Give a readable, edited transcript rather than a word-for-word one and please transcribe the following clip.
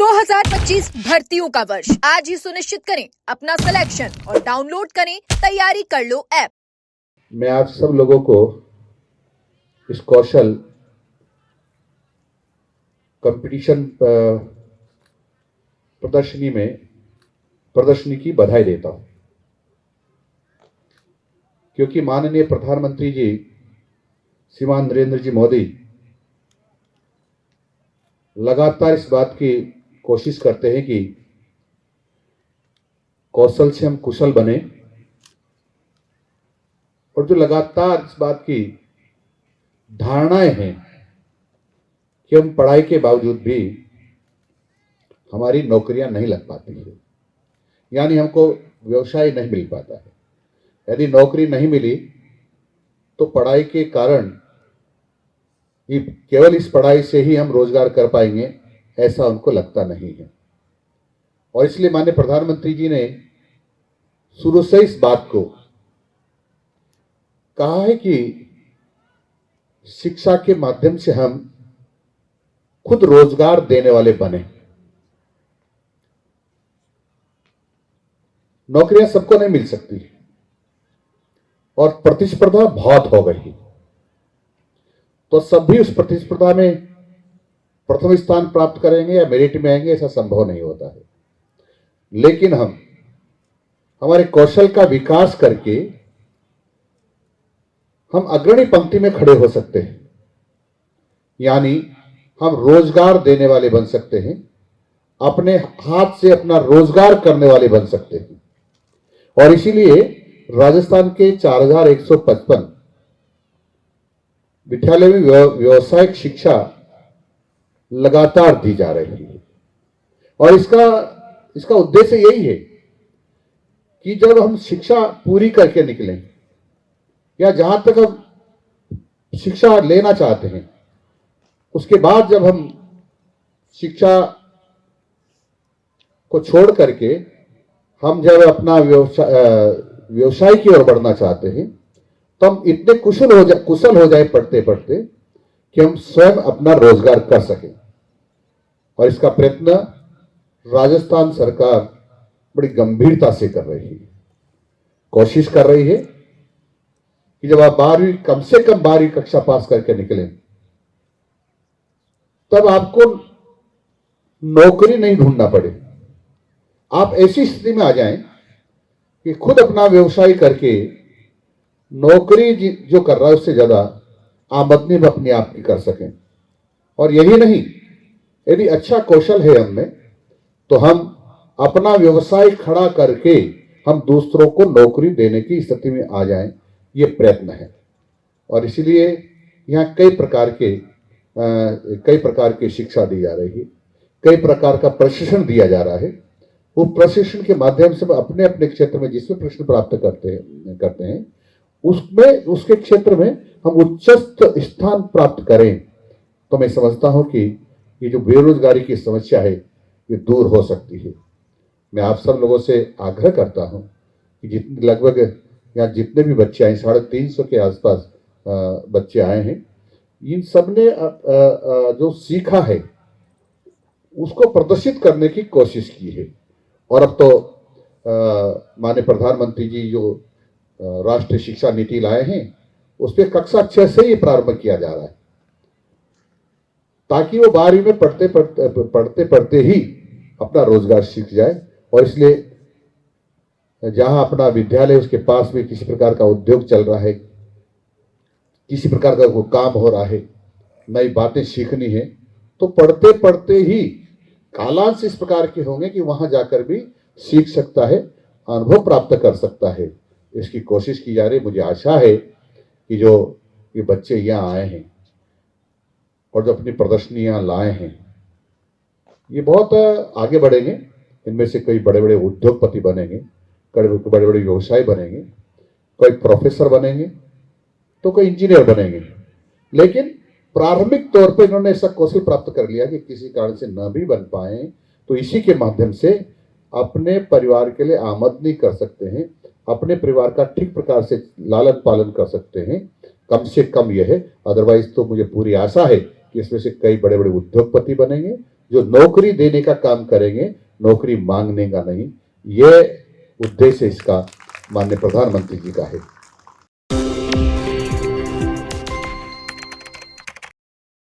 2025 भर्तियों का वर्ष आज ही सुनिश्चित करें अपना सिलेक्शन और डाउनलोड करें तैयारी कर लो ऐप। मैं आप सब लोगों को इस कौशल कंपटीशन प्रदर्शनी की बधाई देता हूं, क्योंकि माननीय प्रधानमंत्री जी श्रीमान नरेंद्र जी मोदी लगातार इस बात की कोशिश करते हैं कि कौशल से हम कुशल बने, और जो लगातार इस बात की धारणाएं हैं कि हम पढ़ाई के बावजूद भी हमारी नौकरियां नहीं लग पाती है, यानी हमको व्यवसाय नहीं मिल पाता है। यदि नौकरी नहीं मिली तो पढ़ाई के कारण ही केवल इस पढ़ाई से ही हम रोजगार कर पाएंगे, ऐसा उनको लगता नहीं है। और इसलिए माननीय प्रधानमंत्री जी ने शुरू से इस बात को कहा है कि शिक्षा के माध्यम से हम खुद रोजगार देने वाले बने। नौकरियां सबको नहीं मिल सकती और प्रतिस्पर्धा बहुत हो गई, तो सब भी उस प्रतिस्पर्धा में प्रथम स्थान प्राप्त करेंगे या मेरिट में आएंगे, ऐसा संभव नहीं होता है। लेकिन हम हमारे कौशल का विकास करके हम अग्रणी पंक्ति में खड़े हो सकते हैं, यानी हम रोजगार देने वाले बन सकते हैं, अपने हाथ से अपना रोजगार करने वाले बन सकते हैं। और इसीलिए राजस्थान के 4155 विद्यालय में व्यावसायिक शिक्षा लगातार दी जा रही है। और इसका उद्देश्य यही है कि जब हम शिक्षा पूरी करके निकलें या जहां तक हम शिक्षा लेना चाहते हैं, उसके बाद जब हम शिक्षा को छोड़ करके हम जब अपना व्यवसाय की ओर बढ़ना चाहते हैं, तो हम इतने कुशल हो जाए पढ़ते पढ़ते कि हम स्वयं अपना रोजगार कर सकें। और इसका प्रयत्न राजस्थान सरकार बड़ी गंभीरता से कर रही है, कोशिश कर रही है कि जब आप कम से कम 12वीं कक्षा पास करके निकलें, तब आपको नौकरी नहीं ढूंढना पड़े। आप ऐसी स्थिति में आ जाएं कि खुद अपना व्यवसाय करके नौकरी जो कर रहा है उससे ज्यादा आमदनी भी अपने आप की कर सकें। और यही नहीं, यदि अच्छा कौशल है हममें, तो हम अपना व्यवसाय खड़ा करके हम दूसरों को नौकरी देने की स्थिति में आ जाएं, ये प्रयत्न है। और इसलिए यहाँ कई प्रकार की शिक्षा दी जा रही है, कई प्रकार का प्रशिक्षण दिया जा रहा है। वो प्रशिक्षण के माध्यम से अपने अपने क्षेत्र में जिसमें प्रश्न प्राप्त करते हैं उसके क्षेत्र में हम उच्चस्थ स्थान प्राप्त करें, तो मैं समझता हूं कि ये जो बेरोजगारी की समस्या है ये दूर हो सकती है। मैं आप सब लोगों से आग्रह करता हूं कि लगभग यहाँ जितने भी बच्चे आए, 350 के आसपास बच्चे आए हैं, इन सब ने जो सीखा है उसको प्रदर्शित करने की कोशिश की है। और अब तो माननीय प्रधानमंत्री जी जो राष्ट्रीय शिक्षा नीति लाए हैं, उस पर कक्षा 6 से ही प्रारंभ किया जा रहा है, ताकि वो 12वीं में पढ़ते पढ़ते ही अपना रोजगार सीख जाए। और इसलिए जहां अपना विद्यालय उसके पास में किसी प्रकार का उद्योग चल रहा है, किसी प्रकार का वो काम हो रहा है, नई बातें सीखनी है, तो पढ़ते पढ़ते ही कालांश इस प्रकार के होंगे कि वहां जाकर भी सीख सकता है, अनुभव प्राप्त कर सकता है। इसकी कोशिश की जा रही। मुझे आशा है कि जो ये बच्चे यहाँ आए हैं और जो अपनी प्रदर्शनियां लाए हैं, ये बहुत आगे बढ़ेंगे। इनमें से कई बड़े बड़े उद्योगपति बनेंगे, कई बड़े बड़े व्यवसाय बनेंगे, कोई प्रोफेसर बनेंगे, तो कोई इंजीनियर बनेंगे। लेकिन प्रारंभिक तौर पर इन्होंने ऐसा कौशल प्राप्त कर लिया कि किसी कारण से न भी बन पाए तो इसी के माध्यम से अपने परिवार के लिए आमदनी कर सकते हैं, अपने परिवार का ठीक प्रकार से लालन पालन कर सकते हैं। कम से कम यह है, अदरवाइज तो मुझे पूरी आशा है कि इसमें से कई बड़े बड़े उद्योगपति बनेंगे जो नौकरी देने का काम करेंगे, नौकरी मांगने का नहीं। ये उद्देश्य इसका माननीय प्रधानमंत्री जी का है।